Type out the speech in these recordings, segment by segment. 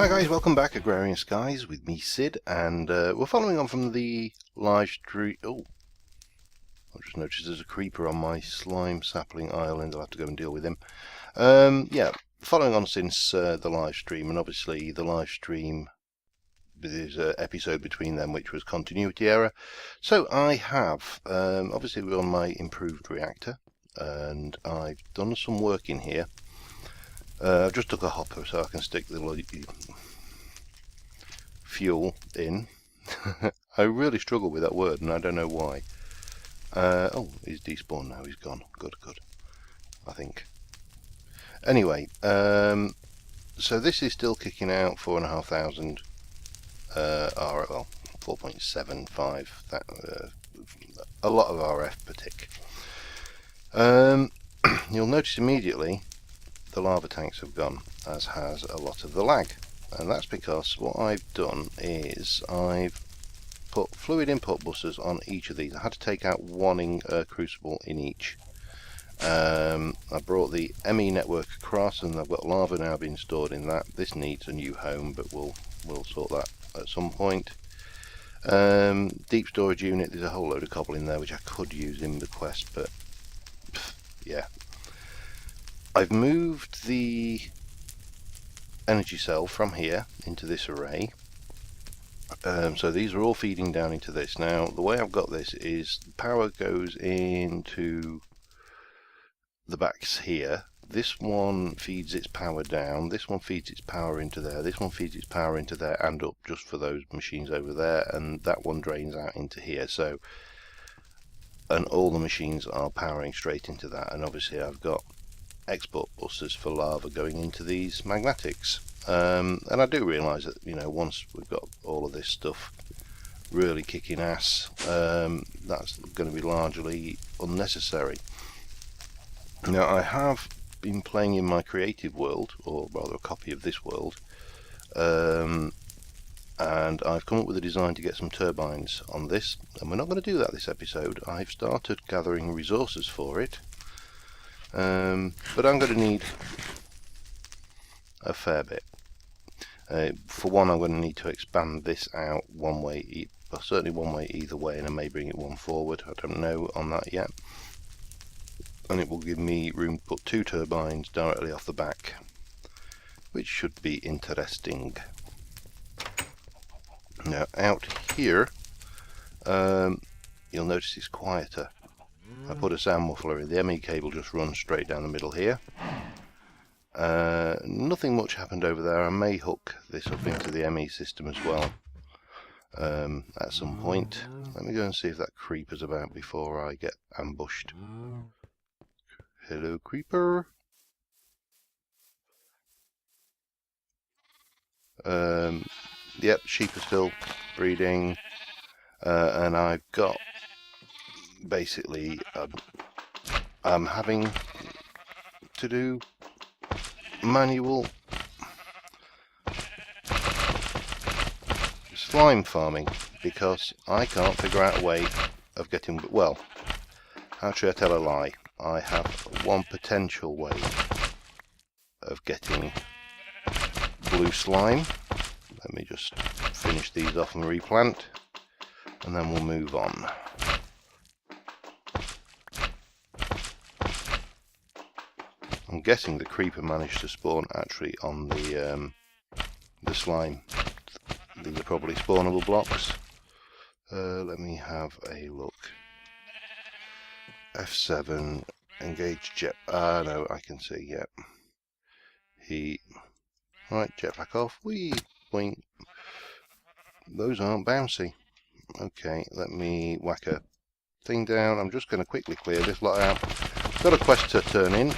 Hi guys, welcome back, Agrarian Skies with me, Sid, and we're following on from the live stream. Oh, I just noticed there's a creeper on my slime sapling island. I'll have to go and deal with him. Yeah, following on since the live stream, and obviously the live stream, there's an episode between them which was continuity error. So I have, obviously we're on my improved reactor, and I've done some work in here. I've just took a hopper so I can stick the fuel in. I really struggle with that word and I don't know why. Oh, he's despawned now, he's gone. Good, I think. Anyway, so this is still kicking out 4,500 well, 4.75, a lot of RF per tick. You'll notice immediately the lava tanks have gone, as has a lot of the lag, and that's because what I've done is I've put fluid input buses on each of these. I had to take out one crucible in each. I brought the ME network across and I've got lava now being stored in that. This needs a new home, but we'll sort that at some point. Deep storage unit, there's a whole load of cobble in there which I could use in the quest, but yeah. I've moved the energy cell from here into this array. So these are all feeding down into this. Now the way I've got this is power goes into the backs here. This one feeds its power down, this one feeds its power into there, this one feeds its power into there and up just for those machines over there, and that one drains out into here. So, and all the machines are powering straight into that, and obviously I've got export buses for lava going into these magmatics. And I do realise that, you know, once we've got all of this stuff really kicking ass, that's going to be largely unnecessary. Now I have been playing in my creative world, or rather a copy of this world, and I've come up with a design to get some turbines on this, and we're not going to do that this episode. I've started gathering resources for it. But I'm going to need a fair bit. For one, I'm going to need to expand this out one way, certainly one way either way, and I may bring it one forward. I don't know on that yet. And it will give me room to put 2 turbines directly off the back, which should be interesting. Now out here, you'll notice it's quieter. I put a sound muffler in. The ME cable just runs straight down the middle here. Nothing much happened over there. I may hook this up into the ME system as well at some point. Let me go and see if that creeper's about before I get ambushed. Hello, creeper. Yep, sheep are still breeding, and I've got basically I'm having to do manual slime farming because I can't figure out a way of getting, well, actually I tell a lie, I have one potential way of getting blue slime. Let me just finish these off and replant, and then we'll move on. I'm guessing the creeper managed to spawn actually on the slime. These are probably spawnable blocks. Let me have a look. F7, engage jet. Ah, no, I can see. Yep. Right, jetpack off. Whee, boing. Those aren't bouncy. Okay, let me whack a thing down. I'm just going to quickly clear this lot out. Got a quest to turn in.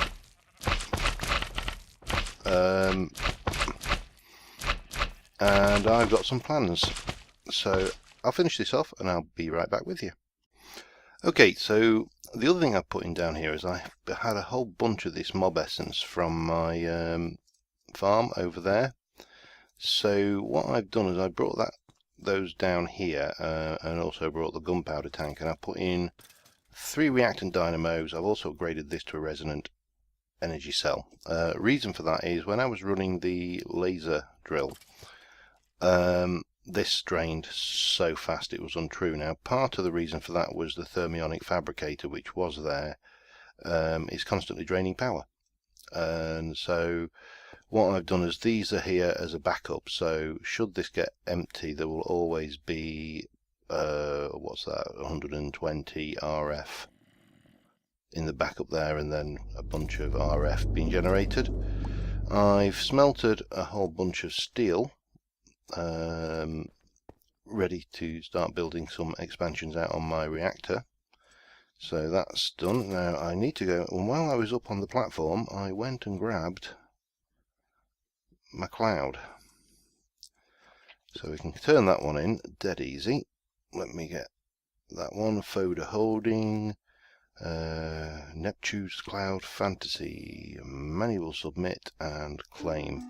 And I've got some plans, so I'll finish this off and I'll be right back with you. Okay, so the other thing I've put in down here is I had a whole bunch of this mob essence from my farm over there. So what I've done is I brought those down here and also brought the gunpowder tank, and I put in 3 reactant dynamos. I've also upgraded this to a resonant energy cell. Reason for that is when I was running the laser drill. This drained so fast it was untrue. Now, part of the reason for that was the thermionic fabricator, which was there, is constantly draining power. And so what I've done is these are here as a backup, so should this get empty there will always be what's that, 120 RF in the backup there, and then a bunch of RF being generated. I've smelted a whole bunch of steel, ready to start building some expansions out on my reactor. So that's done. Now I need to go, and while I was up on the platform I went and grabbed my cloud, so we can turn that one in dead easy. Let me get that one, folder holding, Neptune's Cloud Fantasy, manual submit and claim,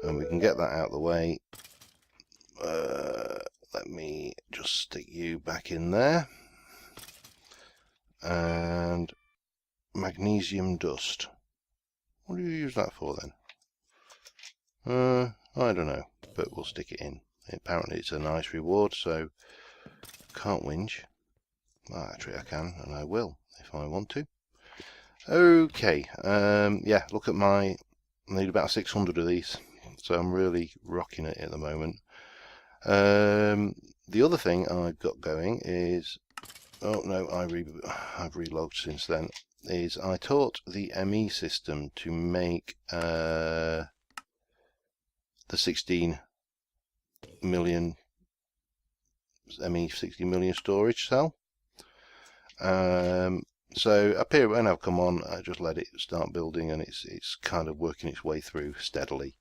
and we can get that out of the way. Let me just stick you back in there. And magnesium dust, what do you use that for then? I don't know, but we'll stick it in. Apparently it's a nice reward, so can't whinge. Well, actually I can, and I will if I want to. Okay, yeah, look at my, I need about 600 of these, so I'm really rocking it at the moment. The other thing I've got going is, oh no, I've relogged since then, is I taught the ME system to make the 16 million ME 16 million storage cell. So up here when I've come on, I just let it start building, and it's kind of working its way through steadily.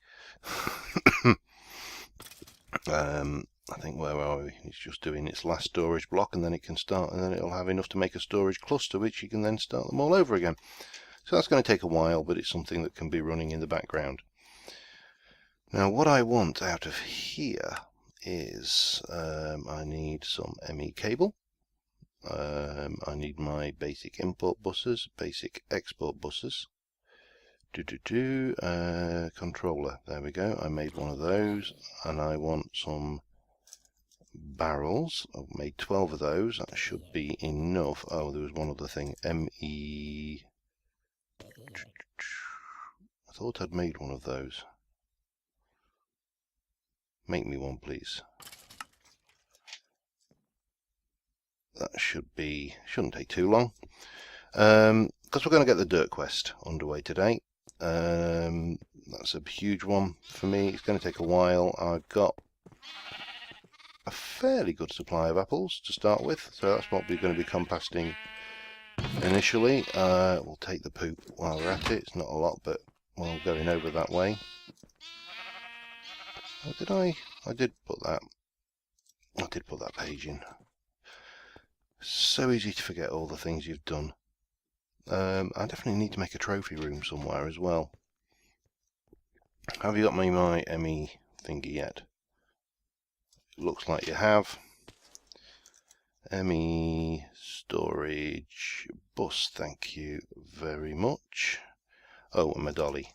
I think, where are we? It's just doing its last storage block, and then it can start, and then it'll have enough to make a storage cluster, which you can then start them all over again. So that's going to take a while, but it's something that can be running in the background. Now what I want out of here is I need some ME cable. I need my basic import buses, basic export buses. Controller, there we go, I made one of those, and I want some barrels. I've made 12 of those, that should be enough. Oh, there was one other thing, ME, I thought I'd made one of those. Make me one, please. That shouldn't take too long, because we're going to get the dirt quest underway today. That's a huge one for me. It's going to take a while. I've got a fairly good supply of apples to start with, so that's what we're going to be composting initially. We'll take the poop while we're at it. It's not a lot, but while going over that way. I did put that page in. So easy to forget all the things you've done. I definitely need to make a trophy room somewhere as well. Have you got my ME thingy yet? It looks like you have. ME storage bus, thank you very much. Oh, and my dolly.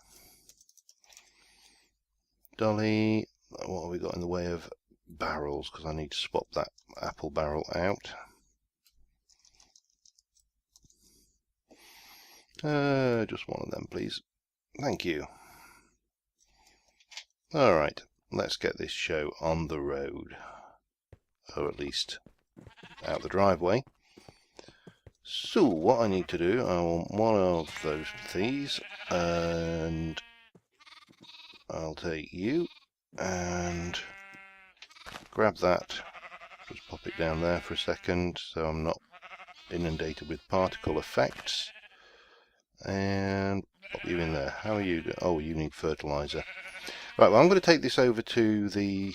Dolly, what have we got in the way of barrels? Because I need to swap that apple barrel out. Just one of them, please. Thank you. Alright, let's get this show on the road. Or at least out the driveway. So, what I need to do, I want one of these, and I'll take you, and grab that. Just pop it down there for a second, so I'm not inundated with particle effects. And pop you in there. How are you doing? Oh, you need fertilizer. Right, well, I'm going to take this over to the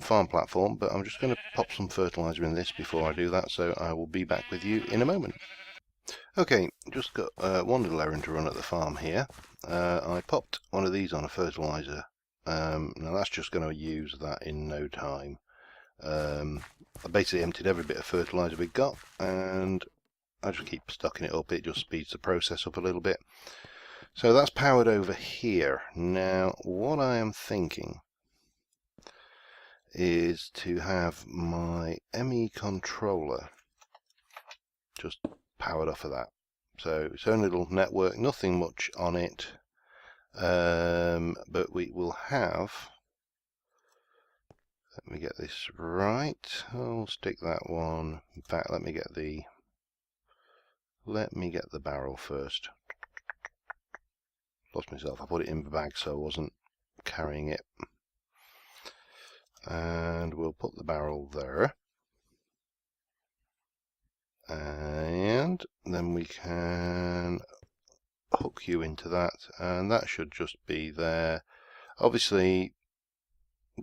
farm platform, but I'm just going to pop some fertilizer in this before I do that, so I will be back with you in a moment. Okay, just got one little errand to run at the farm here. I popped one of these on a fertilizer. Now that's just going to use that in no time. I basically emptied every bit of fertilizer we got, and I just keep stocking it up. It just speeds the process up a little bit. So that's powered over here. Now what I am thinking is to have my ME controller just powered off of that. So its own little network, nothing much on it, but we will have, let me get this right, I'll stick that one, in fact let me get the barrel first. Lost myself, I put it in the bag so I wasn't carrying it. And we'll put the barrel there. And then we can hook you into that, and that should just be there. Obviously,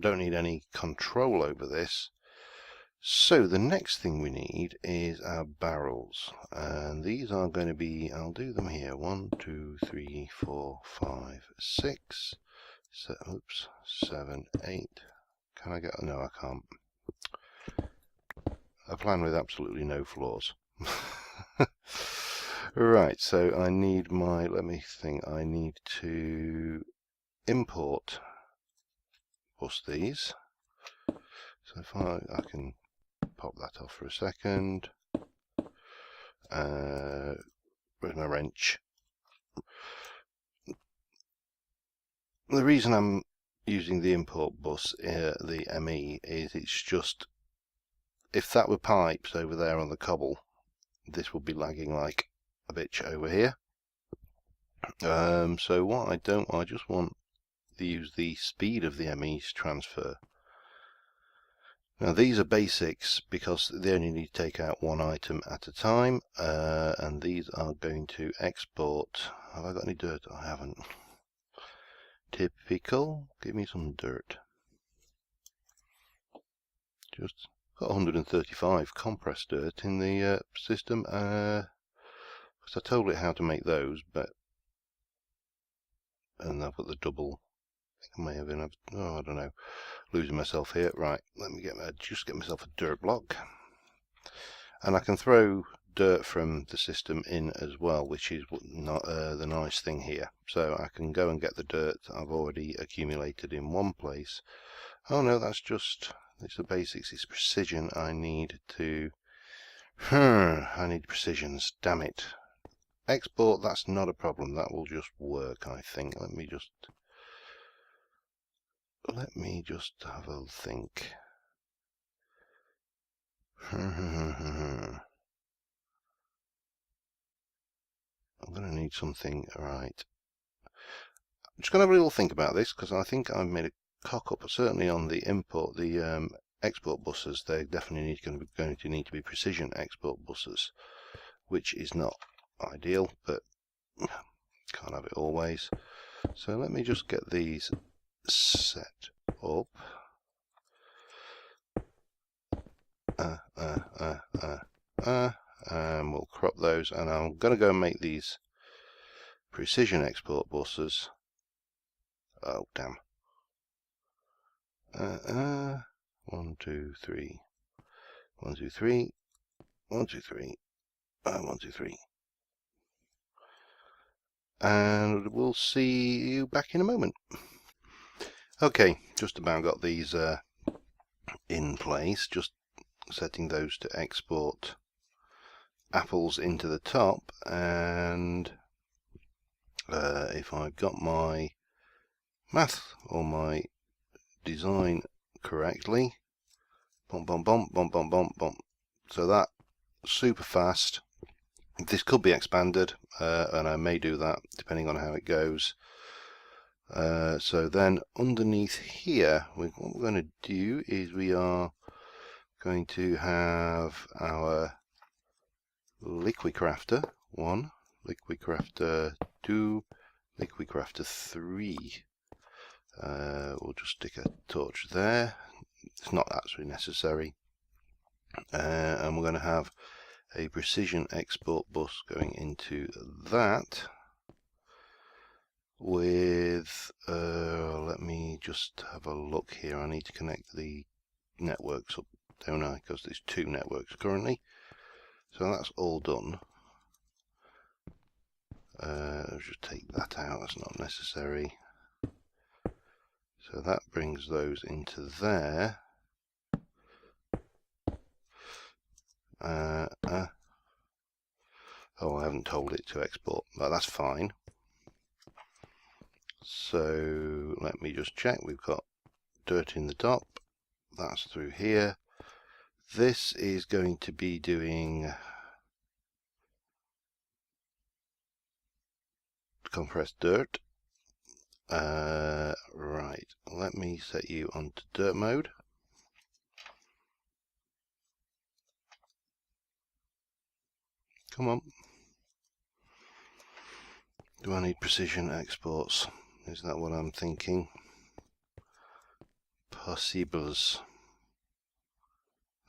don't need any control over this. So the next thing we need is our barrels, and these are going to be, I'll do them here, 1, 2, 3, 4, 5, 6, 7, 8. Can I get, no I can't. A plan with absolutely no flaws. Right, so I need my, let me think, I need to import bus these. So if I can pop that off for a second. Where's my wrench? The reason I'm using the import bus, the ME, is it's just, if that were pipes over there on the cobble, this would be lagging like a bitch over here. So what I just want to use the speed of the ME's transfer. Now these are basics because they only need to take out one item at a time, and these are going to export. Have I got any dirt? I haven't. Typical. Give me some dirt. Just got 135 compressed dirt in the system, because I told it how to make those, but and I've got the double. I think I may have been, oh I don't know, losing myself here. Right, let me just get myself a dirt block, and I can throw dirt from the system in as well, which is not the nice thing here. So I can go and get the dirt I've already accumulated in one place. Oh no, that's just, it's the basics, it's precision I need to, I need precisions, damn it. Export, that's not a problem, that will just work I think. Let me just have a think. I'm going to need something, right. I'm just going to have a little think about this, because I think I've made a cock up, certainly on the import, the export buses. They're definitely going to need to be precision export buses, which is not ideal, but can't have it always. So let me just get these set up. And we'll crop those, and I'm going to go and make these precision export buses. Oh damn. 1, 2, 3, 1, 2, 3, 1, 2, 3, 1, 2, 3. And we'll see you back in a moment. Okay, just about got these in place, just setting those to export apples into the top, and if I've got my math or my design correctly, bump, bump, bump, bump, bump, bump, bump. So that super fast. This could be expanded, and I may do that depending on how it goes. So then underneath here, what we're going to do is we are going to have our liquid crafter 1, liquid crafter 2, liquid crafter 3. We'll just stick a torch there. It's not actually necessary. And we're going to have a precision export bus going into that with, let me just have a look here. I need to connect the networks up, don't I? Because there's 2 networks currently. So that's all done. I'll just take that out, that's not necessary. So that brings those into there. Oh, I haven't told it to export, but that's fine. So let me just check. We've got dirt in the top. That's through here. This is going to be doing compressed dirt. Right, let me set you onto dirt mode. Come on. Do I need precision exports? Is that what I'm thinking? Possibles.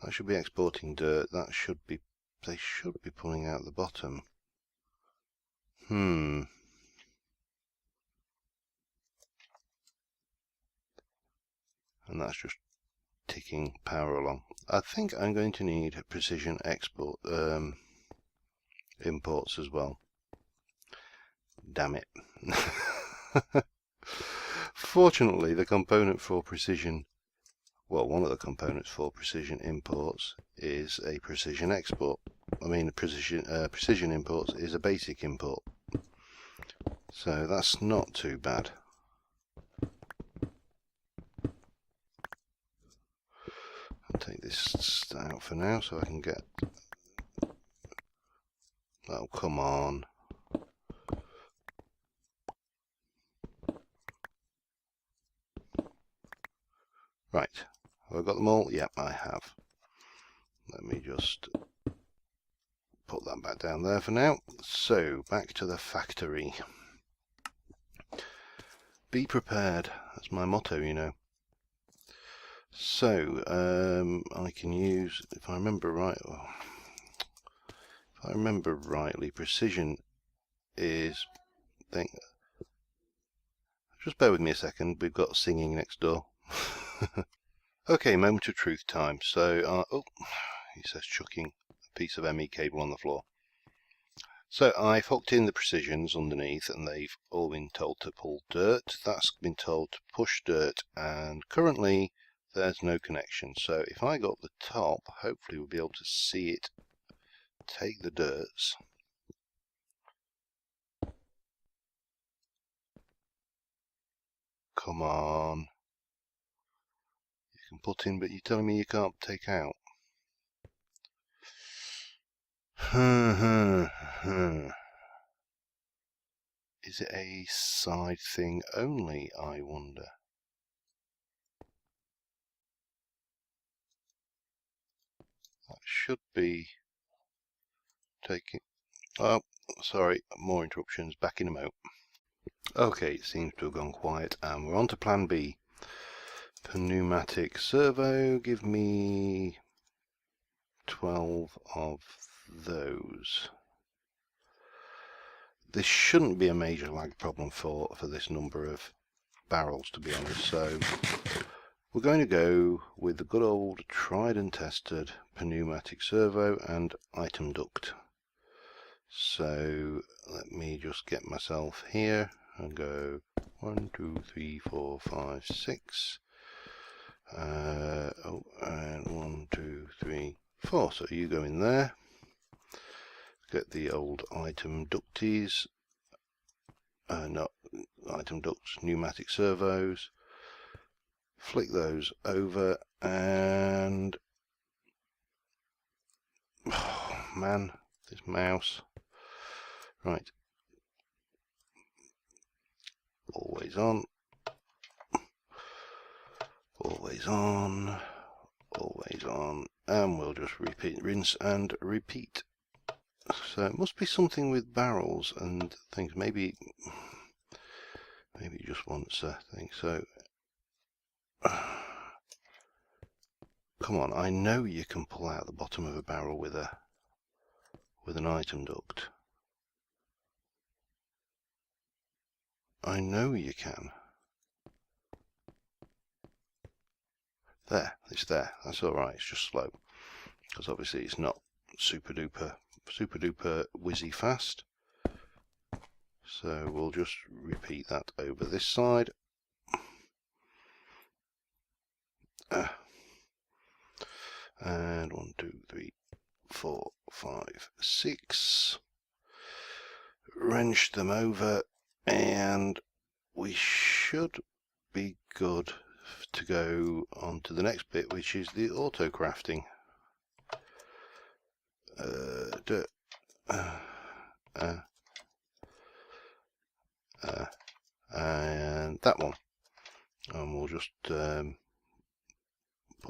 That should be exporting dirt. That should be. They should be pulling out the bottom. And that's just ticking power along. I think I'm going to need precision export imports as well. Damn it. Fortunately, the component for precision, well, one of the components for precision imports is a precision export. I mean, precision imports is a basic import. So that's not too bad. I'll take this out for now so I can get... Oh, come on. Right, have I got them all? Yep, I have. Let me just put that back down there for now. So, back to the factory. Be prepared. That's my motto, you know. So, I can use, if I remember rightly, precision is... Just bear with me a second, we've got singing next door. Okay, moment of truth time. So, oh, he says chucking a piece of ME cable on the floor. So I've hooked in the precisions underneath and they've all been told to pull dirt. That's been told to push dirt, and currently there's no connection. So if I got the top, hopefully we'll be able to see it take the dirts. Come on. You can put in, but you're telling me you can't take out. Is it a side thing only, I wonder? That should be taking... Oh, sorry, more interruptions. Back in a moment. Okay, it seems to have gone quiet, and we're on to plan B. Pneumatic servo, give me 12 of those. This shouldn't be a major lag problem for this number of barrels, to be honest, so we're going to go with the good old tried and tested pneumatic servo and item duct. So let me just get myself here and go 1, 2, 3, 4, 5, 6. And 1, 2, 3, 4. So you go in there. Get the old item ducties. Not item ducts, pneumatic servos. Flick those over and... Oh, man, this mouse. Right. Always on. Always on. Always on. And we'll just repeat, rinse and repeat. So it must be something with barrels and things. Maybe it just wants a thing. So come on, I know you can pull out the bottom of a barrel with an item duct. I know you can. There, it's there. That's all right. It's just slow because obviously it's not super duper whizzy fast. So we'll just repeat that over this side. And 1, 2, 3, 4, 5, 6. Wrench them over, and we should be good to go on to the next bit, which is the auto crafting. And that one, and we'll just put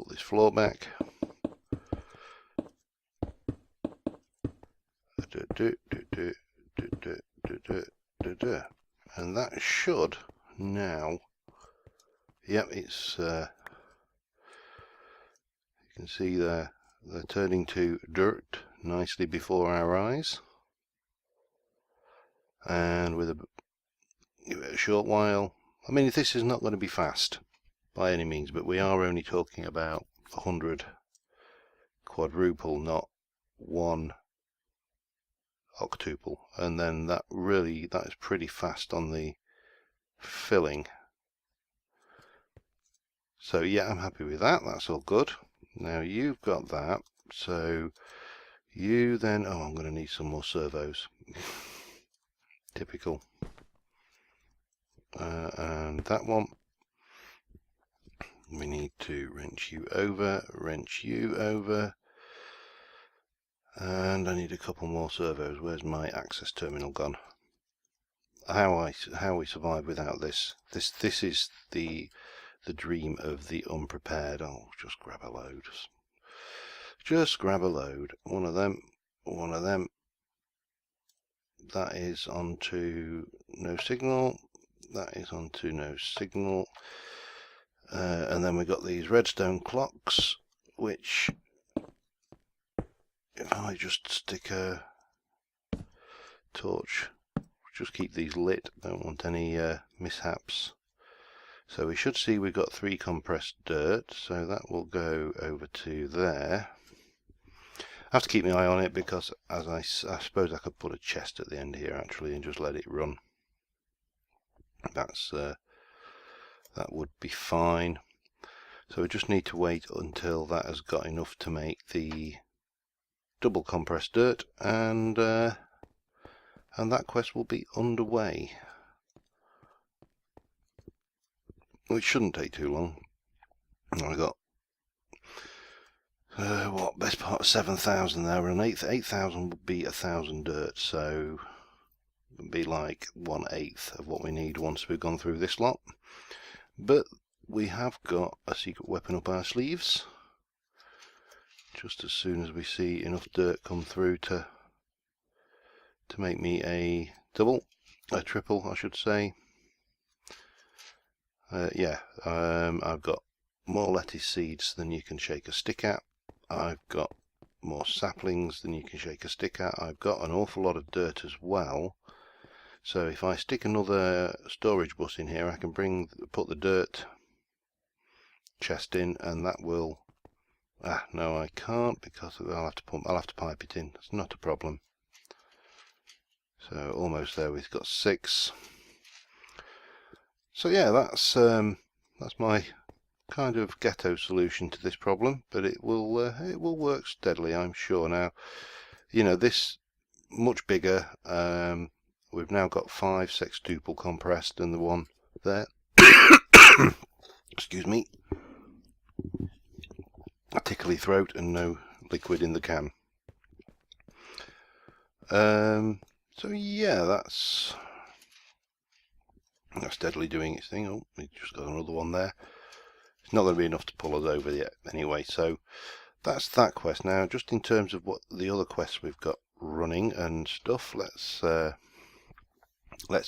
this floor back. And that should now, yep, it's you can see they're turning to dirt nicely before our eyes, and with a short while, I mean, this is not going to be fast by any means, but we are only talking about 100 quadruple, not 1 octuple, and then that is pretty fast on the filling. So yeah, I'm happy with that. That's all good. Now you've got that, so you then, oh, I'm going to need some more servos. Typical. And that one, we need to wrench you over, and I need a couple more servos. Where's my access terminal gone? How we survive without this? This is the dream of the unprepared. I'll just grab a load. Just grab a load. One of them. That is onto no signal. That is onto no signal. And then we've got these redstone clocks, which, if I just stick a torch, just keep these lit, don't want any mishaps. So we should see we've got 3 compressed dirt, so that will go over to there. I have to keep my eye on it, because as I suppose I could put a chest at the end here actually and just let it run. That's that would be fine. So we just need to wait until that has got enough to make the double compressed dirt, and that quest will be underway, which shouldn't take too long. I got what, best part of 7,000 there, and 8,000 would be 1,000 dirt, so it would be like 1/8 of what we need once we've gone through this lot. But we have got a secret weapon up our sleeves, just as soon as we see enough dirt come through to make me a triple, I should say. Yeah, I've got more lettuce seeds than you can shake a stick at. I've got more saplings than you can shake a stick at. I've got an awful lot of dirt as well. So if I stick another storage bus in here, I can put the dirt chest in, and that will. No, I can't, because I'll have to pipe it in. It's not a problem. So almost there. We've got 6. So yeah, that's my kind of ghetto solution to this problem, but it will work steadily, I'm sure. Now, you know, this much bigger. We've now got 5 sextuple compressed, and the one there. Excuse me. A tickly throat and no liquid in the can. So yeah, that's steadily doing its thing. Oh, we just got another one there. It's not going to be enough to pull us over yet anyway, so that's that quest. Now, just in terms of what the other quests we've got running and stuff, let's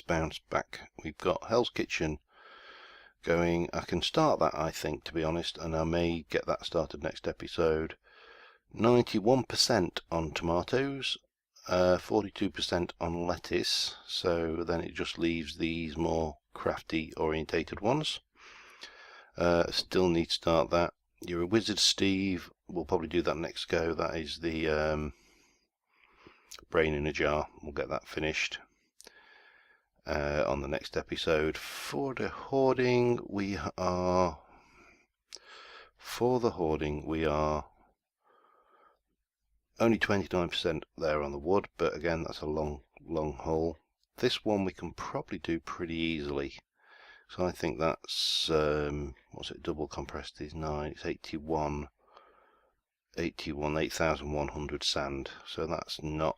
bounce back. We've got Hell's Kitchen going. I can start that, I think, to be honest, and I may get that started next episode. 91% on tomatoes, 42% on lettuce, so then it just leaves these more crafty orientated ones. Still need to start that. You're a wizard, Steve. We'll probably do that next go. That is the brain in a jar. We'll get that finished. on the next episode. For the hoarding, we are only 29% there on the wood, but again, that's a long haul. This one we can probably do pretty easily. So I think that's, what's it, double compressed is 9, it's 8,100 sand. So that's not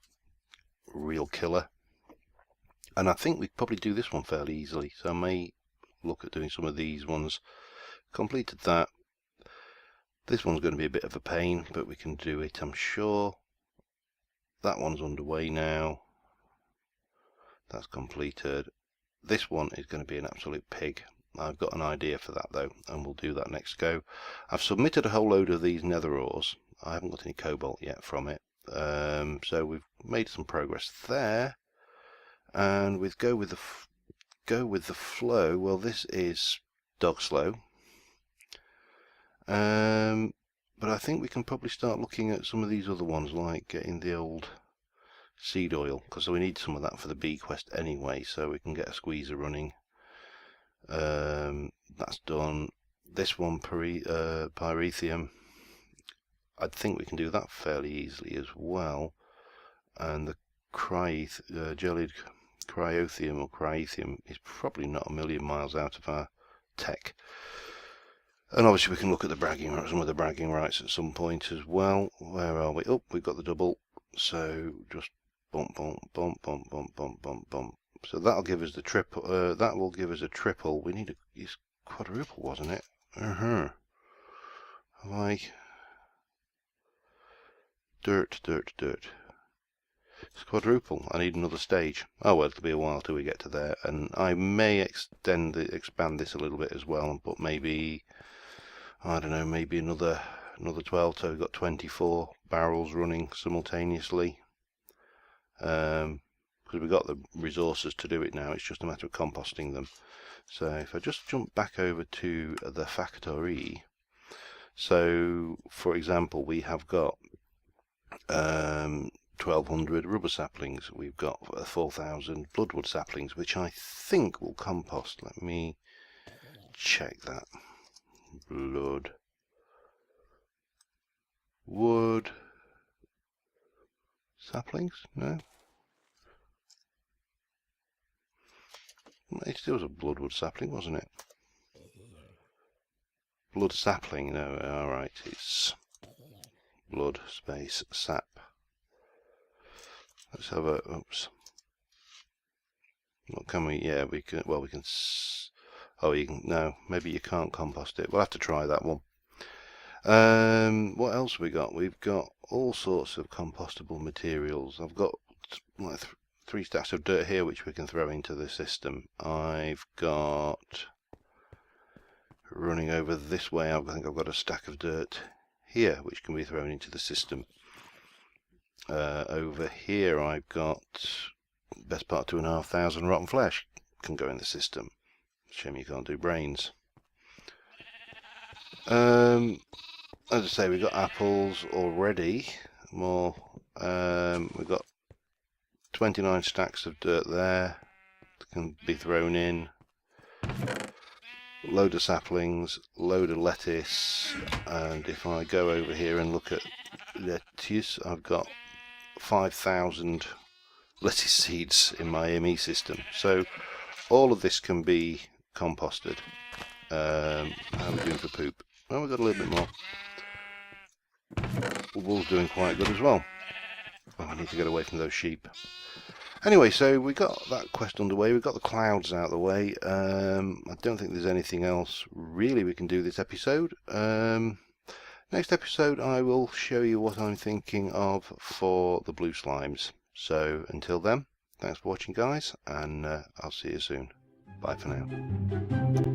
real killer. And I think we could probably do this one fairly easily. So I may look at doing some of these ones. Completed that. This one's going to be a bit of a pain, but we can do it, I'm sure. That one's underway now. That's completed. This one is going to be an absolute pig. I've got an idea for that though, and we'll do that next go. I've submitted a whole load of these nether ores. I haven't got any cobalt yet from it. So we've made some progress there. And with go with the flow, well, this is dog slow. But I think we can probably start looking at some of these other ones, like getting the old seed oil, because we need some of that for the bee quest anyway, so we can get a squeezer running. That's done. This one, pyrethium, I think we can do that fairly easily as well. And the jellied cryothium or cryethium is probably not a million miles out of our tech. And obviously we can look at some of the bragging rights at some point as well. Where are we? Oh, we've got the double. So just bump, bump, bump, bump, bump, bump, bump, bump. So that'll give us the triple. That will give us a triple. We need it's quadruple, wasn't it? Like dirt. It's quadruple. I need another stage. Oh well, it'll be a while till we get to there, and I may expand this a little bit as well, but maybe, I don't know, maybe another 12, so we've got 24 barrels running simultaneously. Because we've got the resources to do it now, it's just a matter of composting them. So if I just jump back over to the factory, so for example, we have got 1,200 rubber saplings, we've got 4,000 bloodwood saplings, which I think will compost. Let me check that. Wood saplings? No. It still was a bloodwood sapling, wasn't it? Blood sapling, no, alright, it's blood space sap. Let's have a, oops. What can we, yeah, we can, well, we can, oh, you can, no, maybe you can't compost it. We'll have to try that one. What else have we got? We've got all sorts of compostable materials. I've got like 3 stacks of dirt here which we can throw into the system. I've got, running over this way, I think I've got a stack of dirt here which can be thrown into the system. Over here I've got best part 2,500 rotten flesh can go in the system. Shame you can't do brains. As I say, we've got apples already. More. We've got 29 stacks of dirt there that can be thrown in. Load of saplings, load of lettuce, and if I go over here and look at lettuce, I've got 5,000 lettuce seeds in my ME system. So all of this can be composted. How are we doing for poop? Well, we've got a little bit more. The wool's doing quite good as well. Oh, I need to get away from those sheep. Anyway, so we got that quest underway. We've got the clouds out of the way. I don't think there's anything else really we can do this episode. Next episode I will show you what I'm thinking of for the blue slimes. So until then, thanks for watching guys, and I'll see you soon. Bye for now.